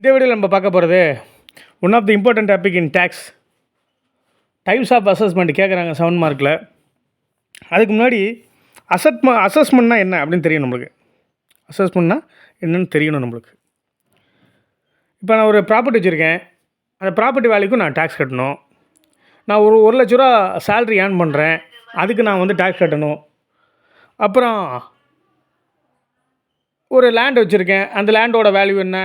இந்த வீடியோவில் நம்ம பார்க்க போகிறது one of the important topic in tax types of assessment கேட்குறாங்க 7 மார்க்கில். அதுக்கு முன்னாடி அசஸ்மெண்ட்னா என்ன அப்படின்னு தெரியும் நம்மளுக்கு. அசஸ்மெண்ட்னா என்னென்னு தெரியணும் நம்மளுக்கு. இப்போ நான் ஒரு ப்ராப்பர்ட்டி வச்சுருக்கேன். அந்த ப்ராப்பர்ட்டி வேல்யூக்கும் நான் டேக்ஸ் கட்டணும். நான் ஒரு 1,00,000 ரூபா சேல்ரி ஏர்ன் பண்ணுறேன், அதுக்கு நான் வந்து டேக்ஸ் கட்டணும். அப்புறம் ஒரு லேண்ட் வச்சுருக்கேன், அந்த லேண்டோட வேல்யூ என்ன,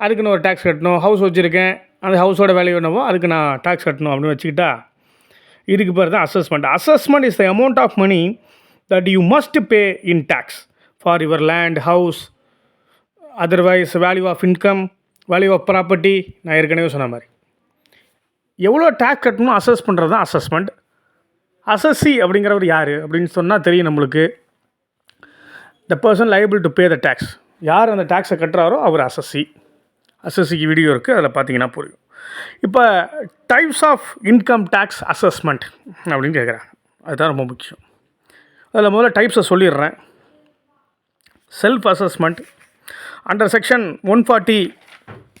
அதுக்கு நான் ஒரு டேக்ஸ் கட்டணும். ஹவுஸ் வச்சுருக்கேன், அந்த ஹவுஸோட வேல்யூ என்னவோ அதுக்கு நான் டேக்ஸ் கட்டணும் அப்படின்னு வச்சுக்கிட்டா இதுக்கு பேர் தான் assessment. Assessment is the amount of money that you must pay in tax for your land, house, otherwise value of income, value of property. நான் ஏற்கனவே சொன்ன மாதிரி எவ்வளோ டேக்ஸ் கட்டணும் அசஸ் பண்ணுறது தான் அசஸ்மெண்ட். அசஸ்ஸி அப்படிங்கிறவர் யார் அப்படின்னு சொன்னால் தெரியும் நம்மளுக்கு. The person liable to pay the tax. யார் அந்த டேக்ஸை கட்டுறாரோ அவர் அசஸ்ஸி. அசஸ்ஸிக்கு வீடியோ இருக்குது, அதில் பார்த்தீங்கன்னா புரியும். இப்போ types of income tax assessment அப்படின்னு கேட்குறாங்க. அதுதான் ரொம்ப முக்கியம். அதில் முதல்ல டைப்ஸை சொல்லிடுறேன். Self assessment under section 140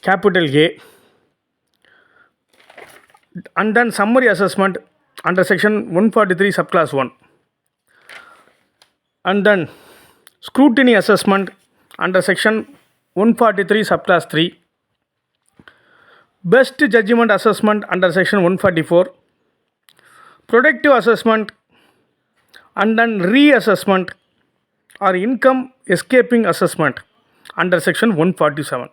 capital A, and then summary assessment under section 143 subclass 1, and then scrutiny assessment under section 143 subclass 3, best judgment assessment under section 144, productive assessment, and then reassessment or income escaping assessment under section 147.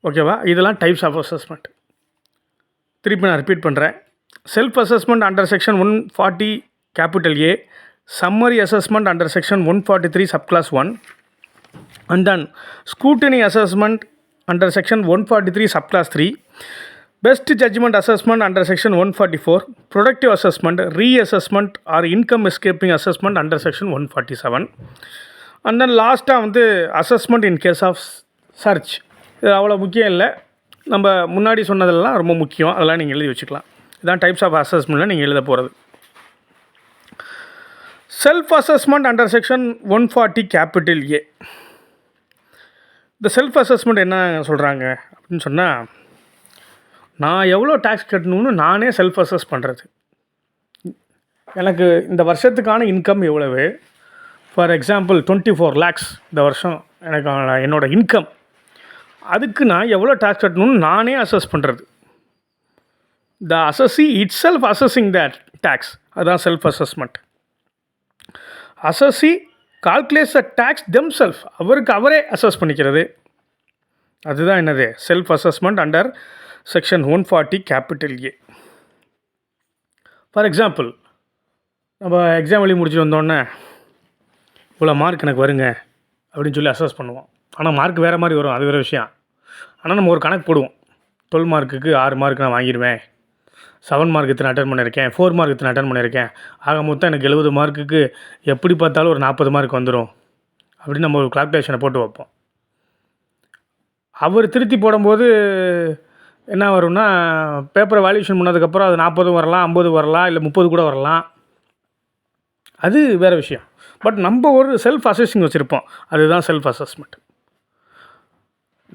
ஓகேவா? இதெல்லாம் types of assessment. திருப்பி நான் repeat பண்ணுறேன். Self assessment under section 140 capital A, summary assessment under section 143 subclause 1, and then scrutiny assessment under section 143 subclause 3, best judgement assessment under section 144, protective assessment, reassessment or income escaping assessment under section 147, and then லாஸ்ட்டாக வந்து assessment in case of search. இது அவ்வளோ முக்கியம் இல்லை, நம்ம முன்னாடி சொன்னதெல்லாம் ரொம்ப முக்கியம். அதெல்லாம் நீங்கள் எழுதி வச்சுக்கலாம். இதுதான் டைப்ஸ் ஆஃப் அசஸ்மெண்ட்டில் நீங்கள் எழுத போகிறது. Self assessment under section 140 capital ஏ. இந்த செல்ஃப் அசஸ்மெண்ட் என்ன சொல்கிறாங்க அப்படின்னு சொன்னால், நான் எவ்வளோ டேக்ஸ் கட்டணும்னு நானே செல்ஃப் அசஸ் பண்ணுறது. எனக்கு இந்த வருஷத்துக்கான இன்கம் எவ்வளவு, ஃபார் எக்ஸாம்பிள் 24 lakhs இந்த வருஷம் எனக்கு என்னோடய இன்கம், அதுக்கு நான் எவ்வளோ டேக்ஸ் கட்டணும்னு நானே அசஸ் பண்ணுறது. The assessee itself assessing that tax, அதுதான் self assessment. Assessee calculates the tax themselves, அவருக்கு அவரே அசஸ் பண்ணிக்கிறது. அதுதான் என்னது self assessment under section 140 capital A. For example, நம்ம எக்ஸாம் எழுதி முடிச்சுட்டு வந்தோடனே இவ்வளோ மார்க் எனக்கு வருங்க அப்படின்னு சொல்லி அசஸ் பண்ணுவோம். ஆனால் மார்க் வேறு மாதிரி வரும், அது வேறு விஷயம். ஆனால் நம்ம ஒரு கணக்கு போடுவோம். 12 மார்க்குக்கு 6 மார்க் நான் வாங்கிடுவேன், 7 மார்க் இத்தனை அட்டன் பண்ணியிருக்கேன், 4 மார்க் இத்தனை அட்டன் பண்ணியிருக்கேன், ஆக மொத்தம் எனக்கு 70 மார்க்குக்கு எப்படி பார்த்தாலும் ஒரு 40 மார்க் வந்துடும் அப்படின்னு நம்ம ஒரு கால்குலேஷனை போட்டு வைப்போம். அவர் திருத்தி போடும்போது என்ன வரும்னா, பேப்பரை வேல்யூஷன் பண்ணதுக்கப்புறம் அது 40 வரலாம், 50 வரலாம், இல்லை 30 கூட வரலாம். அது வேறு விஷயம். பட் நம்ம ஒரு செல்ஃப் அசஸிங் வச்சுருப்போம், அதுதான் செல்ஃப் அசஸ்மெண்ட்.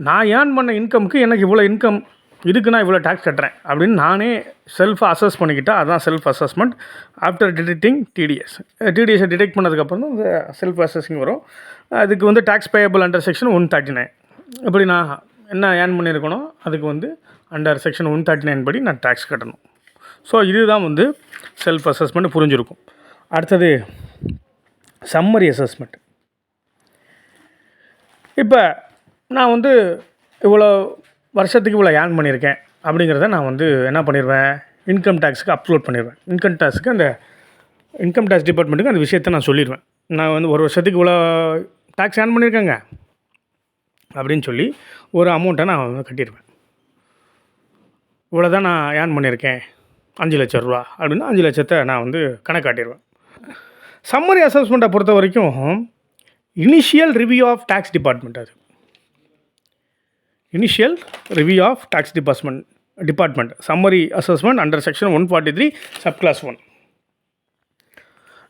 நான் ஏர்ன் பண்ண இன்கமுக்கு எனக்கு இவ்வளோ இன்கம், இதுக்கு நான் இவ்வளோ டேக்ஸ் கட்டுறேன் அப்படின்னு நானே செல்ஃப் அசஸ் பண்ணிக்கிட்டால் அதுதான் செல்ஃப் அசஸ்மெண்ட். ஆஃப்டர் டிடெக்டிங் டிடிஎஸை டிடெக்ட் பண்ணதுக்கப்புறம் தான் இந்த செல்ஃப் அசஸிங் வரும். அதுக்கு வந்து டேக்ஸ் பேயபிள் அண்டர் செக்ஷன் 139. இப்படி நான் என்ன ஏர்ன் பண்ணியிருக்கணும் அதுக்கு வந்து அண்டர் செக்ஷன் 139 படி நான் டேக்ஸ் கட்டணும். ஸோ இதுதான் வந்து செல்ஃப் அசஸ்மெண்ட், புரிஞ்சிருக்கும். அடுத்தது சம்மரி அசஸ்மெண்ட். இப்போ நான் வந்து இவ்வளோ வருஷத்துக்கு இவ்வளோ ஏர்ன் பண்ணியிருக்கேன் அப்படிங்கிறத நான் வந்து என்ன பண்ணிடுவேன், இன்கம் டேக்ஸுக்கு அப்லோட் பண்ணிடுவேன். இன்கம் டேக்ஸுக்கு அந்த இன்கம் டேக்ஸ் டிபார்ட்மெண்ட்டுக்கு அந்த விஷயத்தை நான் சொல்லிடுவேன். நான் வந்து ஒரு வருஷத்துக்கு இவ்வளோ டேக்ஸ் ஏர்ன் பண்ணியிருக்கேங்க அப்படின்னு சொல்லி ஒரு அமௌண்ட்டை நான் வந்து கட்டிடுவேன். இவ்வளோ தான் நான் ஏர்ன் பண்ணியிருக்கேன், 5 லட்ச ரூபா அப்படின்னா 5 லட்சத்தை நான் வந்து கணக்கு காட்டிடுவேன். சம்மரி அசஸ்மெண்ட்டை பொறுத்த வரைக்கும் initial review of tax department, அது initial review of tax department summary assessment under section 143 subclause 1.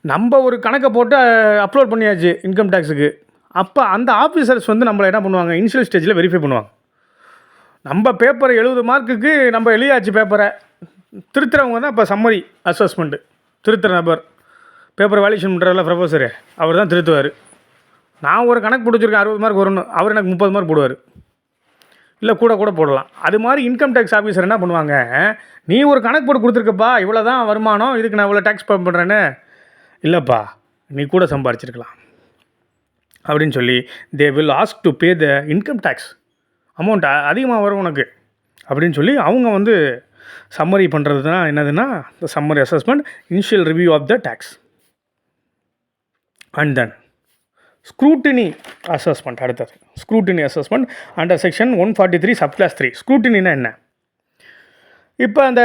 நம்ம ஒரு கணக்கை போட்டு அப்லோட் பண்ணியாச்சு இன்கம் டேக்ஸுக்கு, அப்போ அந்த ஆஃபீஸர்ஸ் வந்து நம்மளை என்ன பண்ணுவாங்க, இனிஷியல் ஸ்டேஜில் வெரிஃபை பண்ணுவாங்க. நம்ம பேப்பர் 70 மார்க்குக்கு நம்ம எழுதியாச்சு பேப்பரை, திருத்துறவங்க தான் இப்போ சம்மரி அசஸ்மெண்ட்டு. திருத்துற நபர் பேப்பர் வேல்யூஷன் பண்ணுறாருல ப்ரொஃபஸரு, அவர் தான் திருத்துவார். நான் ஒரு கணக்கு பிடிச்சிருக்கேன் 60 மார்க் வரணும், அவர் எனக்கு 30 மார்க் போடுவார், இல்லை கூட போடலாம். அது மாதிரி இன்கம் டேக்ஸ் ஆஃபீஸர் என்ன பண்ணுவாங்க, நீ ஒரு கணக்கு போட்டு கொடுத்துருக்கப்பா, இவ்வளோ தான் வருமானம், இதுக்கு நான் இவ்வளோ டேக்ஸ் பே பண்ணுறேன்னு, இல்லைப்பா நீ கூட சம்பாரிச்சிருக்கலாம் அப்படின்னு சொல்லி they will ask to pay the income tax amount அதிகமாக வரும் உனக்கு அப்படின்னு சொல்லி அவங்க வந்து சம்மரி பண்ணுறது தான் என்னதுன்னா the summary assessment, initial review of the tax. And then scrutiny assessment. அடுத்தது scrutiny assessment under section 143 subclause 3. ஸ்க்ரூட்டினா என்ன? இப்போ அந்த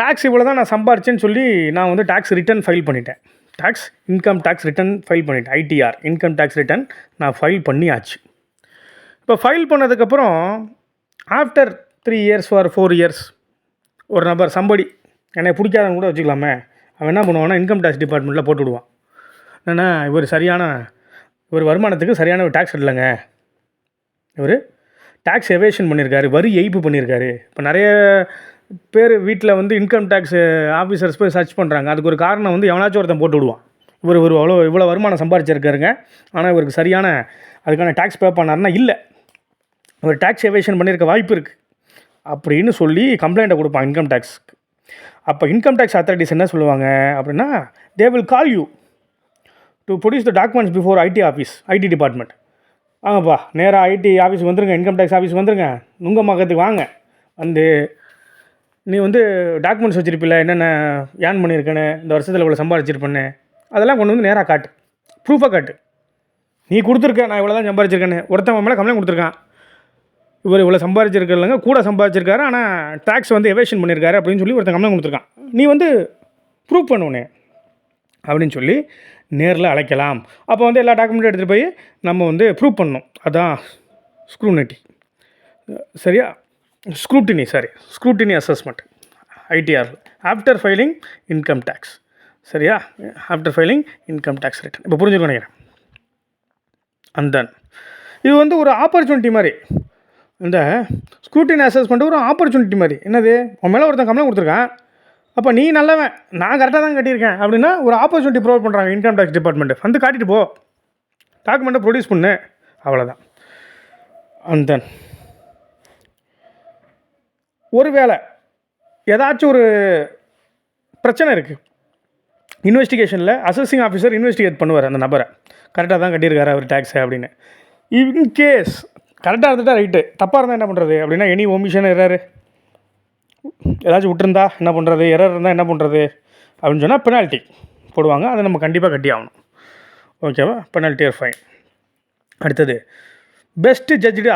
டேக்ஸ் இவ்வளோ தான் நான் சம்பாரிச்சேன்னு சொல்லி நான் வந்து டேக்ஸ் ரிட்டர்ன் ஃபைல் பண்ணிட்டேன். இன்கம் டேக்ஸ் ரிட்டர்ன் ஃபைல் பண்ணிட்டேன். ஐடிஆர் இன்கம் டேக்ஸ் ரிட்டர்ன் நான் ஃபைல் பண்ணியாச்சு. இப்போ ஃபைல் பண்ணதுக்கப்புறம் ஆஃப்டர் 3 இயர்ஸ் ஆர் 4 இயர்ஸ் ஒரு நபர் சம்படி என்னை பிடிக்காதவங்க கூட வச்சுக்கலாமே, அவன் என்ன பண்ணுவான்னா இன்கம் டேக்ஸ் டிபார்ட்மெண்ட்டில் போட்டு விடுவான். என்னென்னா இவர் வருமானத்துக்கு சரியான ஒரு டேக்ஸ் இல்லைங்க, இவர் டேக்ஸ் எவேஷன் பண்ணியிருக்காரு, வரி ஏய்ப்பு பண்ணியிருக்காரு. இப்போ நிறைய பேர் வீட்டில் வந்து இன்கம் டேக்ஸ் ஆஃபீஸர்ஸ் போய் சர்ச் பண்ணுறாங்க. அதுக்கு ஒரு காரணம் வந்து எவனாச்சும் ஒருத்தன் போட்டு விடுவான், இவர் இவ்வளோ வருமானம் சம்பாரிச்சிருக்காருங்க, ஆனால் இவருக்கு சரியான அதுக்கான டேக்ஸ் பே பண்ணாருன்னா இல்லை, இவர் டேக்ஸ் எவேஷன் பண்ணியிருக்க வாய்ப்பு இருக்குது அப்படின்னு சொல்லி கம்ப்ளைண்ட்டை கொடுப்பான் இன்கம் டேக்ஸ்க்கு. அப்போ இன்கம் டேக்ஸ் அத்தாரிட்டிஸ் என்ன சொல்லுவாங்க அப்படின்னா, they will call you to produce the documents before IT department. வாங்கப்பா நேராக ஐடி ஆஃபீஸுக்கு வந்துருங்க, இன்கம் டேக்ஸ் ஆஃபீஸுக்கு வந்துருங்க, நுங்கம்பாக்கத்துக்கு வாங்க, வந்து நீ வந்து டாக்குமெண்ட்ஸ் வச்சுருப்பில்ல, என்னென்ன ஏர்ன் பண்ணியிருக்கேன்னு, இந்த வருஷத்தில் இவ்வளோ சம்பாதிச்சிருப்பேன்னு, அதெல்லாம் கொண்டு வந்து நேராக காட்டு, ப்ரூஃபாக காட்டு. நீ கொடுத்துருக்க நான் இவ்வளோ தான் சம்பாதிச்சிருக்கேன்னு, ஒருத்தவங்க மேலே கம்ப்ளைண்ட் கொடுத்துருக்கான், இவர் இவ்வளோ சம்பாதிச்சிருக்க இல்லைங்க, கூட சம்பாதிச்சிருக்காரு, ஆனால் டேக்ஸ் வந்து எவேஷன் பண்ணியிருக்காரு அப்படின்னு சொல்லி ஒருத்தன் கம்ப்ளைண்ட் கொடுத்துருக்கான், நீ வந்து ப்ரூவ் பண்ணுவனே அப்படின்னு சொல்லி நேரில் அழைக்கலாம். அப்போ வந்து எல்லா டாக்குமெண்ட்டும் எடுத்துகிட்டு போய் நம்ம வந்து ப்ரூவ் பண்ணணும். அதான் ஸ்க்ரூனிட்டி, சரியா? Scrutiny assessment ITR after filing income tax, சரியா? After filing income tax return. இப்போ புரிஞ்சுக்கணும் நினைக்கிறேன். அண்ட் தென் இது வந்து ஒரு ஆப்பர்ச்சுனிட்டி மாதிரி, இந்த ஸ்க்ரூட்டினி அசஸ்மெண்ட் ஒரு ஆப்பர்ச்சுனிட்டி மாதிரி. என்னது, உன் மேலே ஒருத்தன் கம்ப்ளைண்ட் கொடுத்துருக்கான், அப்போ நீ நல்லவன், நான் கரெக்டாக தான் கட்டியிருக்கேன் அப்படின்னா ஒரு ஆப்பர்ச்சுனிட்டி ப்ரொவைட் பண்ணுறாங்க இன்கம் டேக்ஸ் டிபார்ட்மெண்ட்டு. வந்து காட்டிட்டு போ, டாக்குமெண்ட்டை ப்ரொடியூஸ் பண்ணு, அவ்வளோதான். அண்ட் தென் ஒரு வேளை ஏதாச்சும் ஒரு பிரச்சனை இருக்குது, இன்வெஸ்டிகேஷனில் அசஸிங் ஆஃபீஸர் இன்வெஸ்டிகேட் பண்ணுவார் அந்த நபரை, கரெக்டாக தான் கட்டியிருக்காரு அவர் டேக்ஸை அப்படின்னு. இன்கேஸ் கரெக்டாக இருந்துட்டால் ரைட்டு, தப்பாக இருந்தால் என்ன பண்ணுறது அப்படின்னா, எனி ஒமிஷன் எரர், ஏதாச்சும் விட்டுருந்தா என்ன பண்ணுறது, எரர் இருந்தால் என்ன பண்ணுறது அப்படின்னு சொன்னால் பெனால்ட்டி போடுவாங்க, அதை நம்ம கண்டிப்பாக கட்டி ஆகணும். ஓகேவா? Penalty or fine. அடுத்தது best judged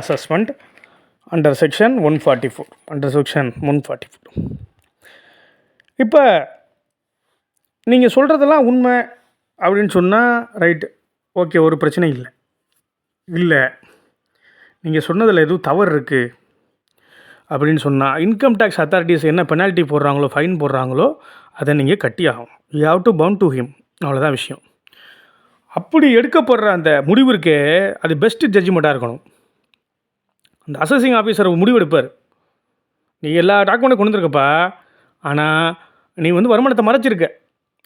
assessment under section 144. இப்போ நீங்கள் சொல்கிறதெல்லாம் உண்மை அப்படின்னு சொன்னால் ரைட்டு, ஓகே, ஒரு பிரச்சனை இல்லை நீங்கள் சொன்னதில் எதுவும் தவறு இருக்குது அப்படின்னு சொன்னால் இன்கம் டேக்ஸ் அத்தாரிட்டிஸ் என்ன பெனால்ட்டி போடுறாங்களோ, ஃபைன் போடுறாங்களோ, அதை நீங்கள் கட்டி ஆகும். You have to bound to him, அவ்வளோதான் விஷயம். அப்படி எடுக்கப்படுற அந்த முடிவு இருக்கே, அது பெஸ்ட்டு ஜட்ஜ்மெண்ட்டாக இருக்கணும். அந்த அசஸிங் ஆஃபீஸர் முடிவு எடுப்பார், நீ எல்லா டாக்குமெண்ட்டும் கொண்டு வந்துருக்கப்பா, ஆனால் நீ வந்து வருமானத்தை மறைச்சிருக்க,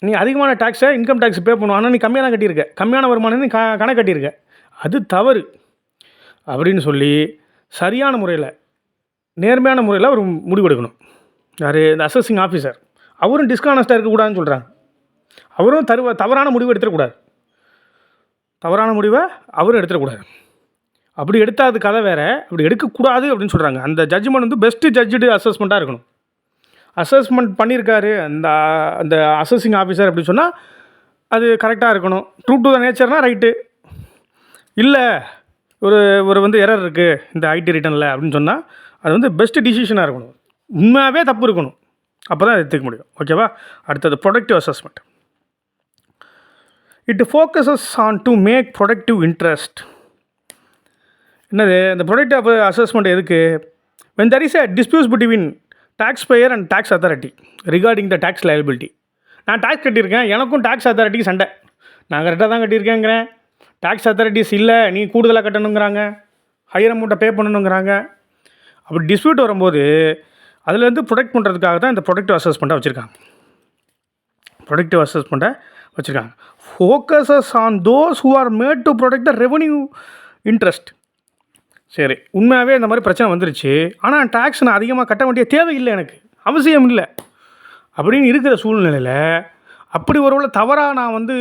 நீ அதிகமான டேக்ஸை இன்கம் டேக்ஸ் பே பண்ணுவோம், ஆனால் நீ கம்மியாக தான் கட்டியிருக்க, கம்மியான வருமானம் நீ கணக்கு கட்டியிருக்க, அது தவறு அப்படின்னு சொல்லி சரியான முறையில் நேர்மையான முறையில் ஒரு முடிவு எடுக்கணும். யார்? இந்த அசஸிங் ஆஃபீஸர். அவரும் டிஸ்கானஸ்ட்டாக இருக்கக்கூடாதுன்னு சொல்கிறாங்க, அவரும் தவறான முடிவு எடுத்துடக்கூடாது, தவறான முடிவை அவரும் எடுத்துடக்கூடாது. அப்படி எடுத்தால் அது கதை வேறு, அப்படி எடுக்கக்கூடாது அப்படின்னு சொல்கிறாங்க. அந்த ஜட்ஜ்மெண்ட் வந்து பெஸ்ட்டு ஜட்ஜ்டு அசஸ்மெண்ட்டாக இருக்கணும். அசஸ்மெண்ட் பண்ணியிருக்காரு அந்த அந்த அசஸிங் ஆஃபீஸர் அப்படின்னு சொன்னால் அது கரெக்டாக இருக்கணும். ட்ரூ டு த நேச்சர்னால் ரைட்டு, இல்லை ஒரு வந்து எரர் இருக்குது இந்த ஐடி ரிட்டனில் அப்படின்னு சொன்னால் அது வந்து பெஸ்ட்டு டிசிஷனாக இருக்கணும், உண்மையாகவே தப்பு இருக்கணும், அப்போ தான் எடுத்துக்க முடியும். ஓகேவா? அடுத்தது protective assessment. It focuses on to make protective interest. என்னது இந்த ப்ரொடக்டிவ் அசஸ்மெண்ட் எதுக்கு? when there is a dispute between taxpayer and tax authority regarding the tax liability. நான் டேக்ஸ் கட்டியிருக்கேன், எனக்கும் டேக்ஸ் அத்தாரிட்டிக்கு சண்டை, நான் கரெக்டாக தான் கட்டியிருக்கேங்கிறேன். டாக்ஸ் அத்தாரிட்டிஸ் இல்லை, நீ கூடுதலாக கட்டணுங்கிறாங்க, ஹையர் அமௌண்ட்டை பே பண்ணணுங்கிறாங்க. அப்படி டிஸ்பியூட் வரும்போது அதுலேருந்து ப்ரொடெக்ட் பண்ணுறதுக்காக தான் இந்த ப்ரொடக்டிவ் அசஸ்மெண்ட்டை வச்சுருக்காங்க. ப்ரொடக்டிவ் அசஸ்மெண்ட்டை வச்சுருக்காங்க. Focuses on those who are made to protect the revenue interest. சரி, உண்மையாகவே இந்த மாதிரி பிரச்சனை வந்துருச்சு, ஆனால் டேக்ஸ் நான் அதிகமாக கட்ட வேண்டிய தேவையில்லை, எனக்கு அவசியம் இல்லை அப்படின்னு இருக்கிற சூழ்நிலையில், அப்படி ஒருவேளை தவறாக நான் வந்து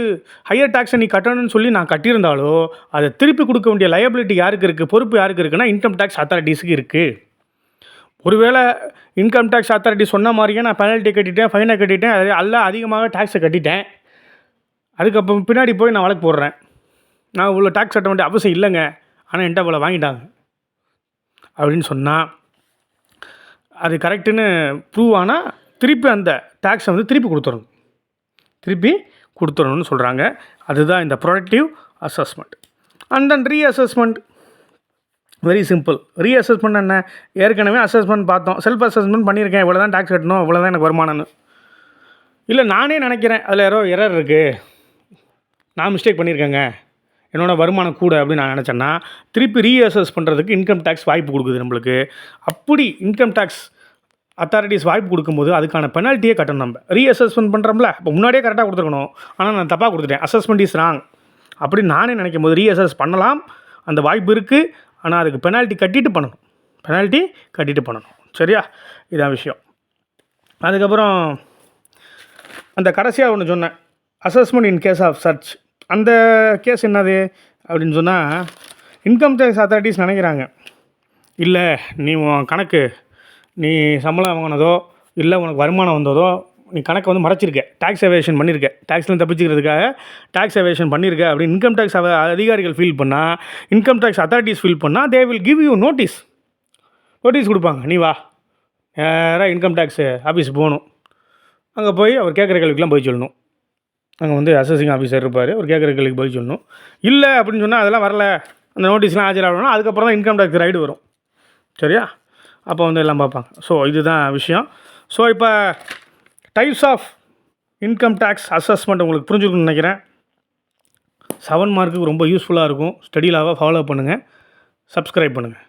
ஹையர் டேக்ஸை நீ கட்டணும்னு சொல்லி நான் கட்டியிருந்தாலோ அதை திருப்பி கொடுக்க வேண்டிய லயபிலிட்டி யாருக்கு இருக்குது, பொறுப்பு யாருக்கு இருக்குன்னா இன்கம் டேக்ஸ் அத்தாரிட்டிஸுக்கு இருக்குது. ஒருவேளை இன்கம் டேக்ஸ் அத்தாரிட்டி சொன்ன மாதிரியே நான் பெனல்ட்டி கட்டிட்டேன், ஃபைனை கட்டிட்டேன், அது அல்ல அதிகமாக டேக்ஸை கட்டிட்டேன், அதுக்கப்புறம் பின்னாடி போய் நான் வழக்கு போடுறேன், நான் இவ்வளோ டேக்ஸ் கட்ட வேண்டிய அவசியம் இல்லைங்க, ஆனால் என்கிட்ட இவ்வளோ வாங்கிட்டாங்க அப்படின்னு சொன்னால் அது கரெக்டுன்னு ப்ரூவ் ஆனால் திருப்பி அந்த டேக்ஸை வந்து திருப்பி கொடுத்துடணும்னு சொல்கிறாங்க. அதுதான் இந்த protective assessment. And then reassessment. Very simple. Reassessment என்ன? ஏற்கனவே அசஸ்மெண்ட் பார்த்தோம், செல்ஃப் அசஸ்மெண்ட் பண்ணியிருக்கேன், இவ்வளோ தான் டேக்ஸ் கட்டணும், இவ்வளோ தான் எனக்கு வருமானம்னு. இல்லை நானே நினைக்கிறேன் அதில் யாரோ எரர் இருக்குது, நான் மிஸ்டேக் பண்ணியிருக்கேங்க, என்னோடய வருமானம் கூட அப்படின்னு நான் நினச்சேன்னா திருப்பி ரீஅசஸ் பண்ணுறதுக்கு இன்கம் டேக்ஸ் வாய்ப்பு கொடுக்குது நம்மளுக்கு. அப்படி இன்கம் டேக்ஸ் அத்தாரிட்டிஸ் வாய்ப்பு கொடுக்கும்போது அதுக்கான பெனால்ட்டியே கட்டணும். நம்ம ரீஅசஸ்மெண்ட் பண்ணுறோம்ல, இப்போ முன்னாடியே கரெக்டாக கொடுத்துருக்கணும், ஆனால் நான் தப்பாக கொடுத்துட்டேன், அசஸ்மெண்ட் இஸ் ராங் அப்படின்னு நானே நினைக்கும் போது ரீஅசஸ் பண்ணலாம், அந்த வாய்ப்பு இருக்குது, ஆனால் அதுக்கு பெனால்ட்டி கட்டிட்டு பண்ணணும். சரியா? இதான் விஷயம். அதுக்கப்புறம் அந்த கடைசியாக ஒன்று சொன்னேன், assessment in case of search. அந்த கேஸ் என்னது அப்படின்னு சொன்னால், இன்கம் டேக்ஸ் அத்தாரிட்டிஸ் நினைக்கிறாங்க, இல்லை நீ உன் கணக்கு, நீ சம்பளம் வாங்கினதோ இல்லை உனக்கு வருமானம் வந்ததோ நீ கணக்கை வந்து மறைச்சிருக்க, டேக்ஸ் எவேஷன் பண்ணியிருக்க, டேக்ஸ்லேருந்து தப்பிச்சிக்கிறதுக்காக டேக்ஸ் எவேஷன் பண்ணியிருக்க அப்படின்னு இன்கம் டேக்ஸ் அதிகாரிகள் ஃபீல் பண்ணால், இன்கம் டேக்ஸ் அத்தாரிட்டிஸ் ஃபீல் பண்ணால், they will give you notice கொடுப்பாங்க. நீ வா, நேராக இன்கம் டேக்ஸ் ஆஃபீஸ் போகணும், அங்கே போய் அவர் கேட்குற கேள்விக்கெலாம் போய் சொல்லணும். அங்கே வந்து அசஸிங் ஆஃபீஸர் இருப்பார், அவர் கேட்குற கேள்விக்கு போய் சொல்லணும். இல்லை அப்படின்னு சொன்னால் அதெல்லாம் வரல, அந்த நோட்டீஸ்லாம் ஆஜராகணும், அதுக்கப்புறம் தான் இன்கம் டேக்ஸ் ரைடு வரும். சரியா? அப்போ வந்து எல்லாம் பார்ப்பாங்க. ஸோ இதுதான் விஷயம். ஸோ இப்போ types of income tax assessment உங்களுக்கு புரிஞ்சுக்கணும்னு நினைக்கிறேன். 7 மார்க்குக்கு ரொம்ப யூஸ்ஃபுல்லாக இருக்கும். ஸ்டடிலாக ஃபாலோ பண்ணுங்கள், சப்ஸ்கிரைப் பண்ணுங்கள்.